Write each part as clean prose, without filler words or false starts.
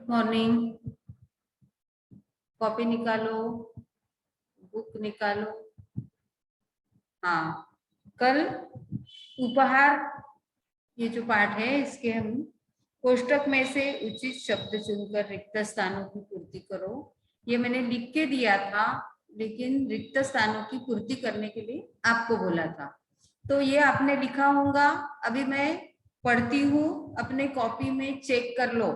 Morning. Copy निकालो, book निकालो। हाँ, कल उपहार ये जो पाठ है इसके हम कोष्टक में से उचित शब्द चुनकर रिक्त स्थानों की पूर्ति करो। ये मैंने लिख के दिया था, लेकिन रिक्त स्थानों की पूर्ति करने के लिए आपको बोला था, तो ये आपने लिखा होगा। अभी मैं पढ़ती हूँ, अपने कॉपी में चेक कर लो।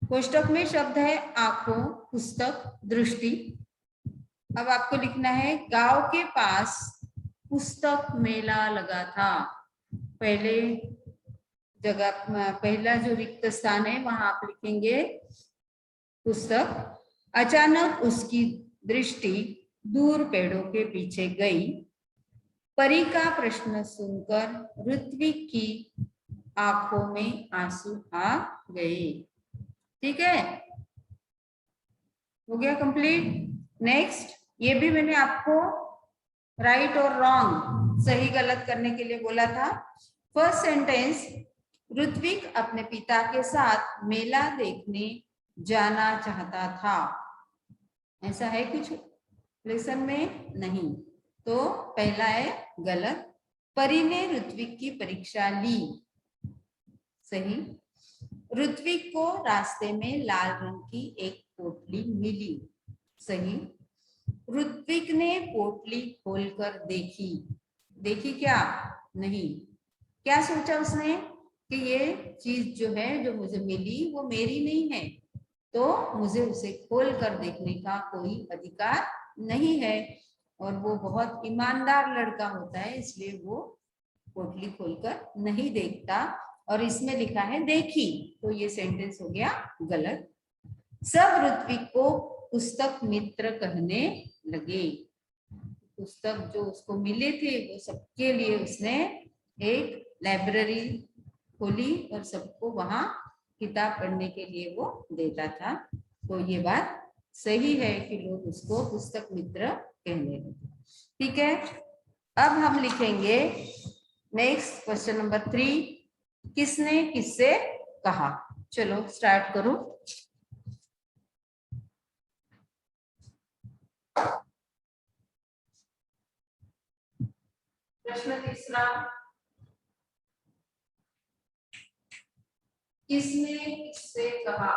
कोष्टक में शब्द है आंखों, पुस्तक, दृष्टि। अब आपको लिखना है गांव के पास पुस्तक मेला लगा था। पहले जगह, पहला जो रिक्त स्थान है वहां आप लिखेंगे पुस्तक। अचानक उसकी दृष्टि दूर पेड़ों के पीछे गई। परी का प्रश्न सुनकर ऋत्विक की आंखों में आंसू आ गए। ठीक है, हो गया कंप्लीट। नेक्स्ट, ये भी मैंने आपको राइट और रॉन्ग, सही गलत करने के लिए बोला था। फर्स्ट सेंटेंस, ऋत्विक अपने पिता के साथ मेला देखने जाना चाहता था। ऐसा है कुछ लेसन में? नहीं, तो पहला है गलत। परी ने ऋत्विक की परीक्षा ली, सही। ऋत्विक को रास्ते में लाल रंग की एक पोटली मिली, सही। ऋत्विक ने पोटली खोलकर देखी। देखी क्या? नहीं। क्या सोचा उसने कि ये चीज जो है, जो मुझे मिली, वो मेरी नहीं है, तो मुझे उसे खोल कर देखने का कोई अधिकार नहीं है। और वो बहुत ईमानदार लड़का होता है, इसलिए वो पोटली खोलकर नहीं देखता। और इसमें लिखा है देखी, तो ये सेंटेंस हो गया गलत। सब ऋत्विक को पुस्तक मित्र कहने लगे। पुस्तक जो उसको मिले थे वो सबके लिए उसने एक लाइब्रेरी खोली और सबको वहां किताब पढ़ने के लिए वो देता था। तो ये बात सही है कि लोग उसको पुस्तक मित्र कहने लगे। ठीक है, अब हम लिखेंगे नेक्स्ट क्वेश्चन नंबर 3, किसने किससे कहा। चलो स्टार्ट करो। प्रश्न तीसरा, किसने किससे कहा।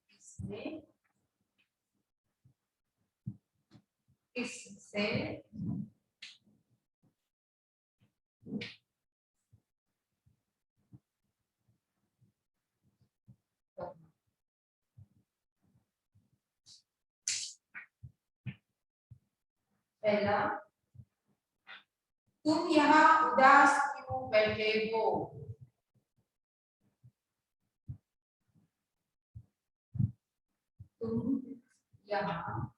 किसने किससे पहला, तुम यहाँ उदास क्यों बैठे हो। तुम यहाँ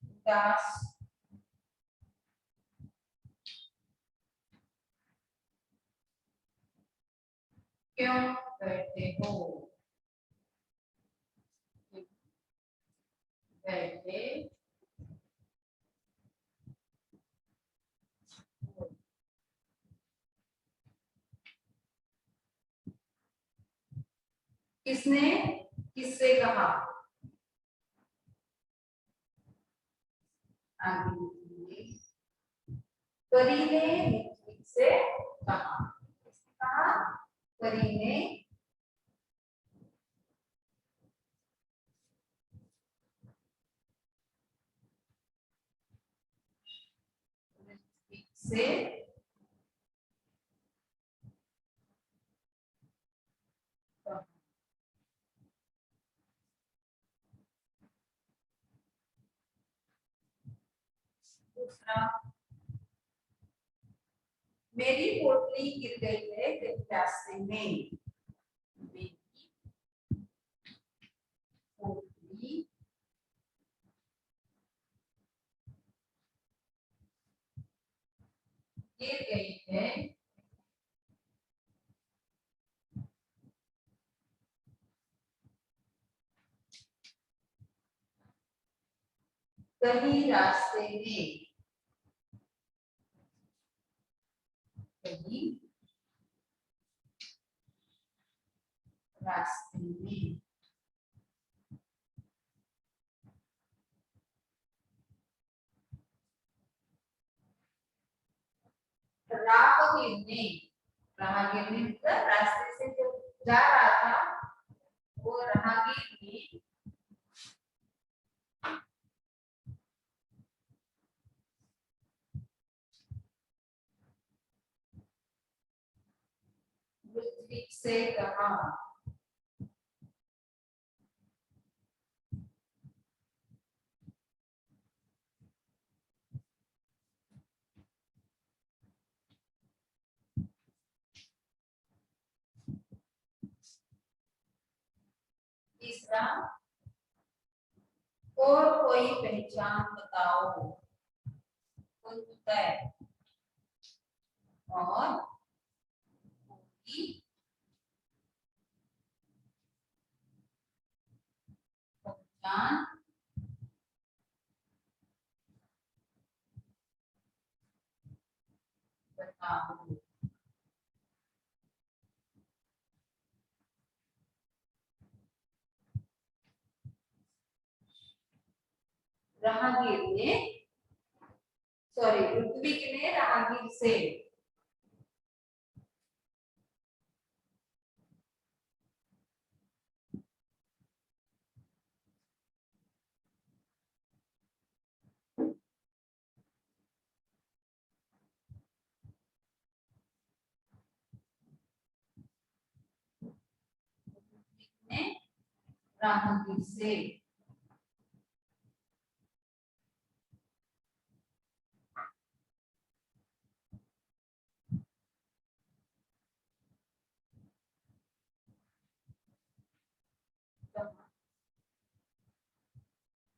उदास क्यों बैठे हो। बैठे किसने किससे कहा। परी ने ऋत्विक से कहा। कहा परी ने ऋत्विक से कहा। दूसरा, मेरी पोटली गिर गई है कहीं रास्ते में। मेरी पोटली गिर गई है कहीं रास्ते में, कहीं रास्ते में, राहगीर ने, राहगीर ने मतलब रास्ते से जो जा रहा था वो राहगीर ने ऋत्विक से कहा, तीसरा, और कोई पहचान बताओ, तय और कोई पहचान बताओ। राहगीर ने, सॉरी, ऋत्विक ने राहगीर से, ने राहगीर से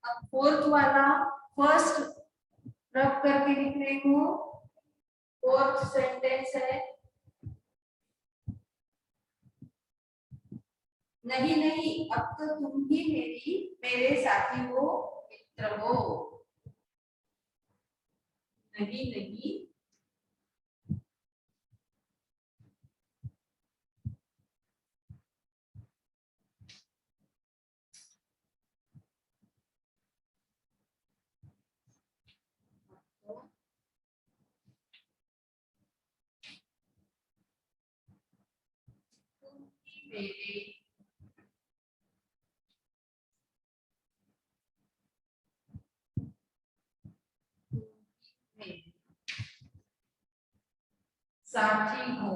अब फोर्थ वाला फर्स्ट रब करके लिख रही हूँ, फोर्थ सेंटेंस है, नहीं नहीं अब तो तुम ही मेरे साथी हो, मित्र हो, नहीं नहीं तुम ही मेरे साथी हो,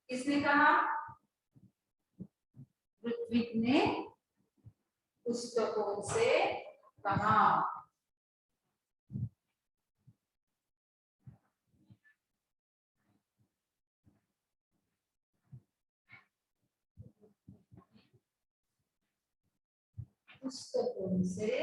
किसने कहा? ऋत्विक ने पुस्तकों से कहा। पुस्तकों से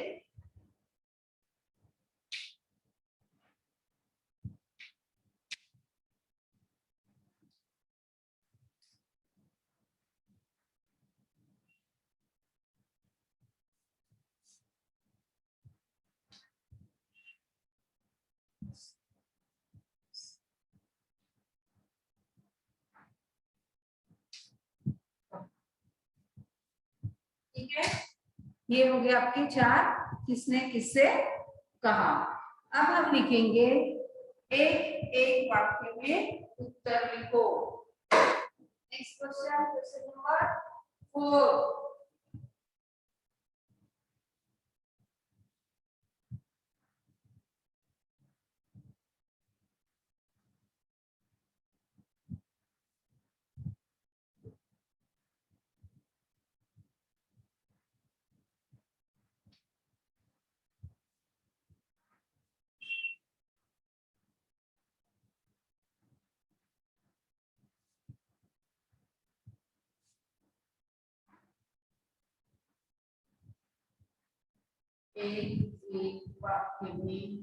ठीक है, ये हो गया आपके चार, किसने किससे कहा। अब हम लिखेंगे एक एक वाक्य में उत्तर लिखो। Next question, question number 4। एक वाक्य में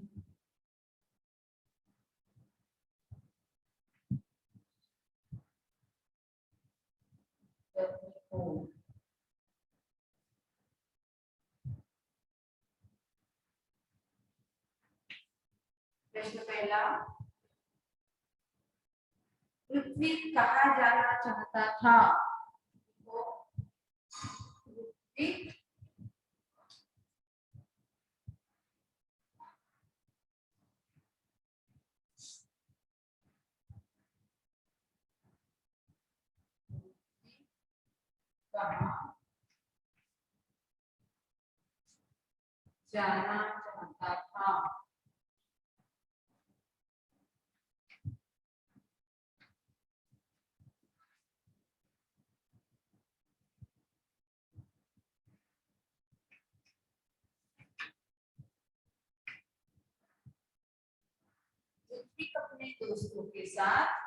प्रश्न पहला, पृथ्वी कहाँ जाना चाहता था? पृथ्वी कहाँ जाना चाहता था? पृथ्वी अपने दोस्तों के साथ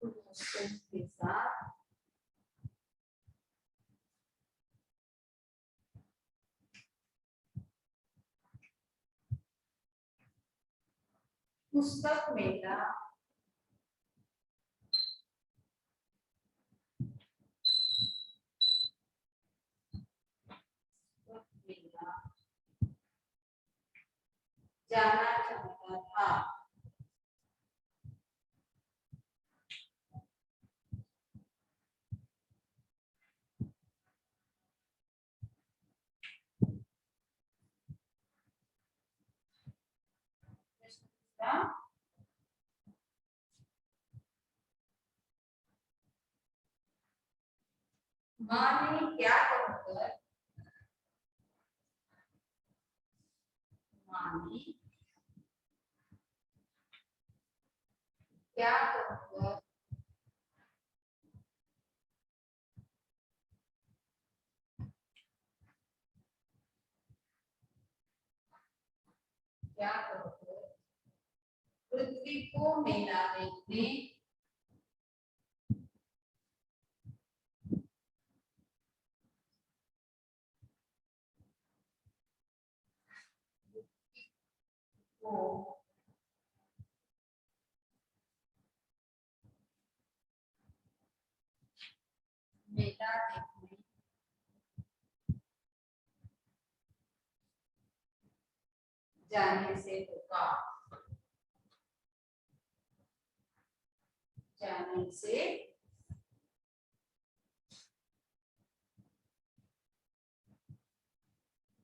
दोस्तों के साथ पुस्तक मेला जाना चाहता था। माँ ने क्या कहकर माँ ने क्या कहकर क्या कहकर पृथ्वी को मेला देखने को मेला देखने जाने से रोका। जाने से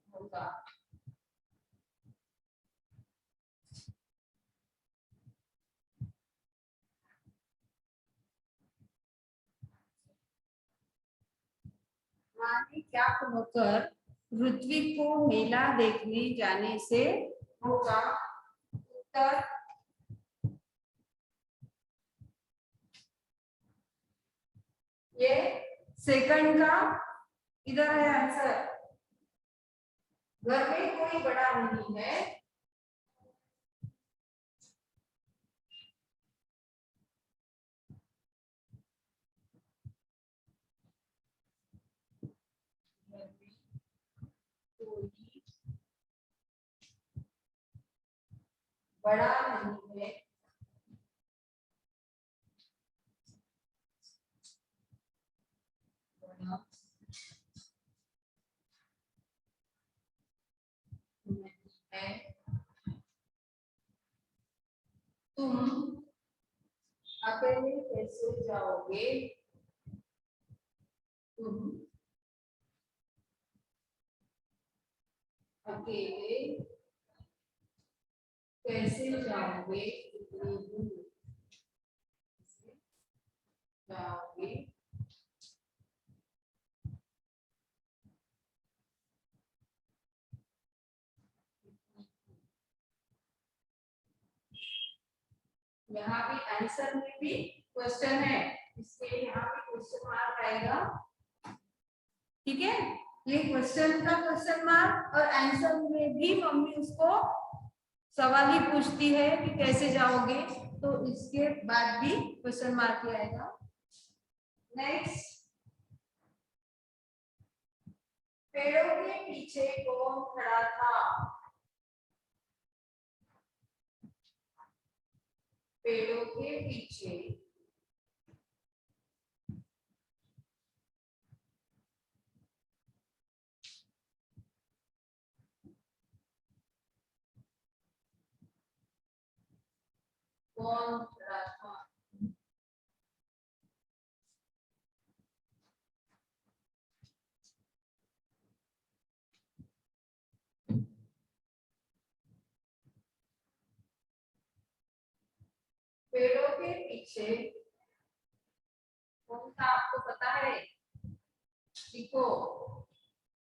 रोका। माँ ने क्या कहकर पृथ्वी को मेला देखने जाने से रोका? उत्तर ये सेकंड का इधर है आंसर। घर में कोई बड़ा नहीं है, कोई बड़ा नहीं है, बड़ा नहीं है। तुम अकेले कैसे जाओगे? तुम अकेले कैसे जाओगे? इतनी दूर कैसे जाओगे? यहाँ भी आंसर में भी क्वेश्चन है, इसलिए यहाँ भी क्वेश्चन मार्क आएगा। ठीक है, ये क्वेश्चन का क्वेश्चन मार्क और आंसर में भी मम्मी उसको सवाल ही पूछती है कि कैसे जाओगे, तो इसके बाद भी क्वेश्चन मार्क ही आएगा। नेक्स्ट, पेड़ों के पीछे कौन खड़ा था? पेड़ों के पीछे कौन खड़ा था? पेड़ों के पीछे कौन था आपको पता है? देखो,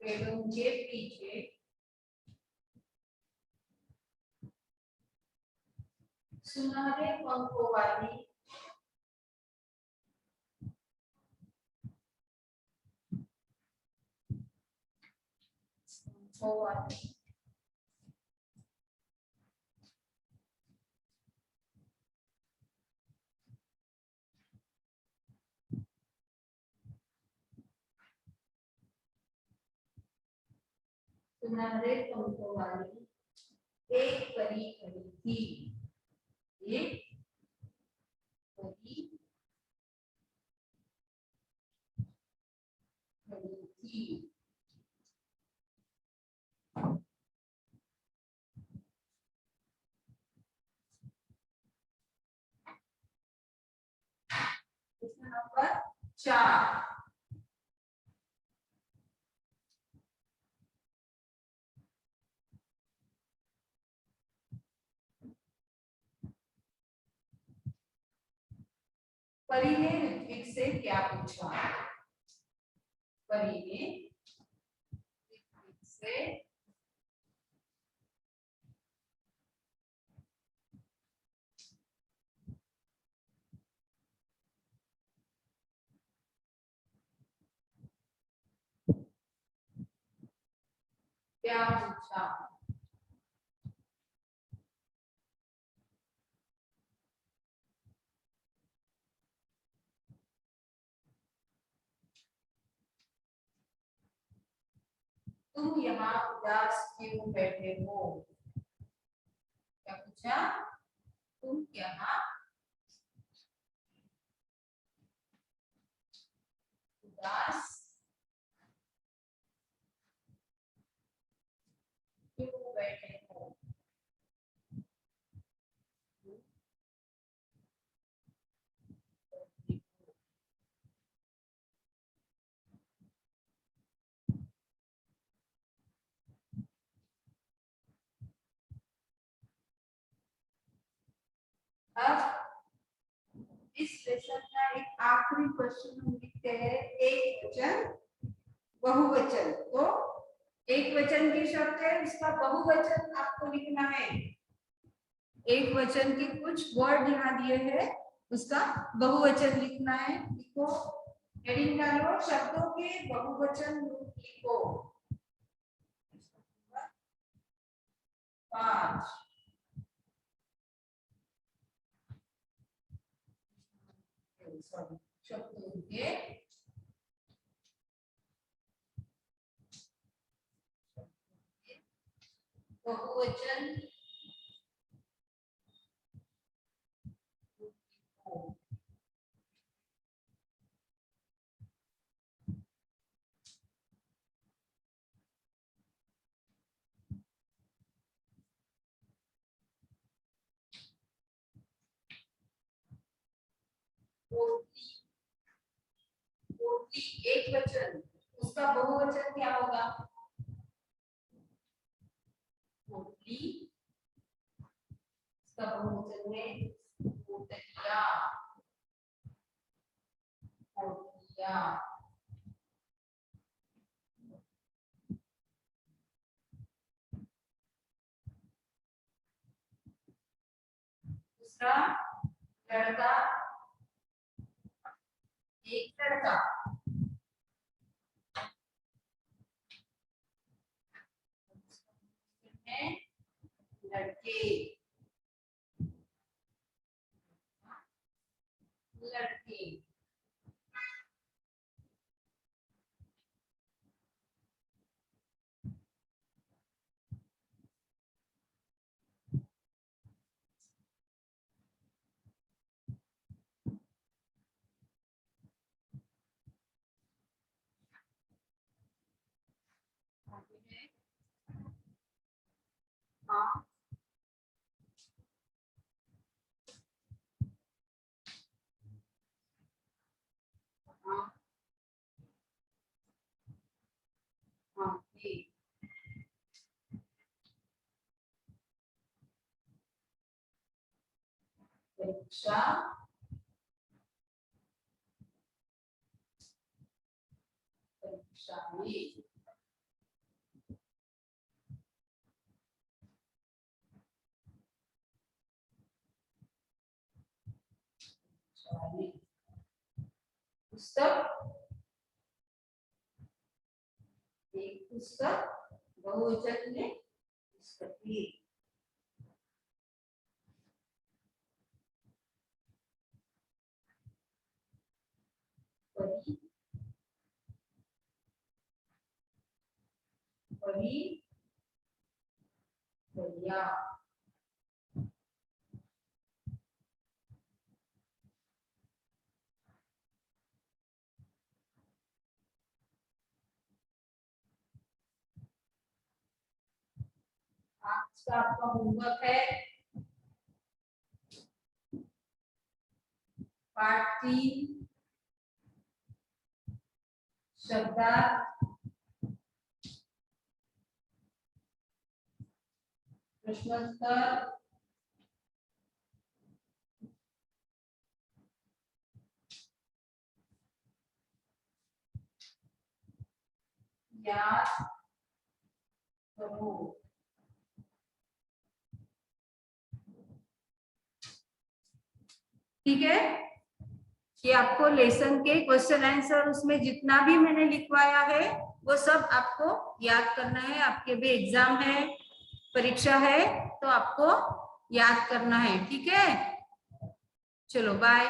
पेड़ों के पीछे सुनहरे पंखों वाली सुनहरे पंखों वाली एक परी खड़ी थी। एक परी खड़ी थी। प्रश्न नंबर 4, परी ने ऋत्विक से क्या पूछा? परी ने ऋत्विक से क्या पूछा? तुम यहाँ उदास क्यों बैठे हो? क्या पूछा? तुम यहाँ उदास क्यों बैठे हो? अब इस लेसन का एक आखिरी क्वेश्चन हम लिखते हैं, एक वचन बहुवचन। तो एक वचन की शब्द है, उसका बहुवचन आपको लिखना है। एक वचन के कुछ वर्ड यहाँ दिए हैं, उसका बहुवचन लिखना है। लिखो, हेडिंग डालो, शब्दों के बहुवचन रूप लिखो। 5, शब्दों के बहुवचन एक वचन, उसका बहुवचन क्या होगा? पोटली, उसका बहुवचन में पोटलिया, पोटलिया। दूसरा, लड़का, एक लड़का, लड़के, लड़के। हाँ, हाँ, हाँ, ठीक। परीक्षा, परीक्षा में, पुस्तक, एक पुस्तक, बहुवचन में पुस्तकें। परी, परी, परिया। आज का आपका होमवर्क है पार्ट 3 शब्दार्थ, प्रश्नोत्तर, याद करो। ठीक है, ये आपको लेसन के क्वेश्चन आंसर उसमें जितना भी मैंने लिखवाया है वो सब आपको याद करना है। आपके भी एग्जाम है, परीक्षा है, तो आपको याद करना है। ठीक है, चलो बाय।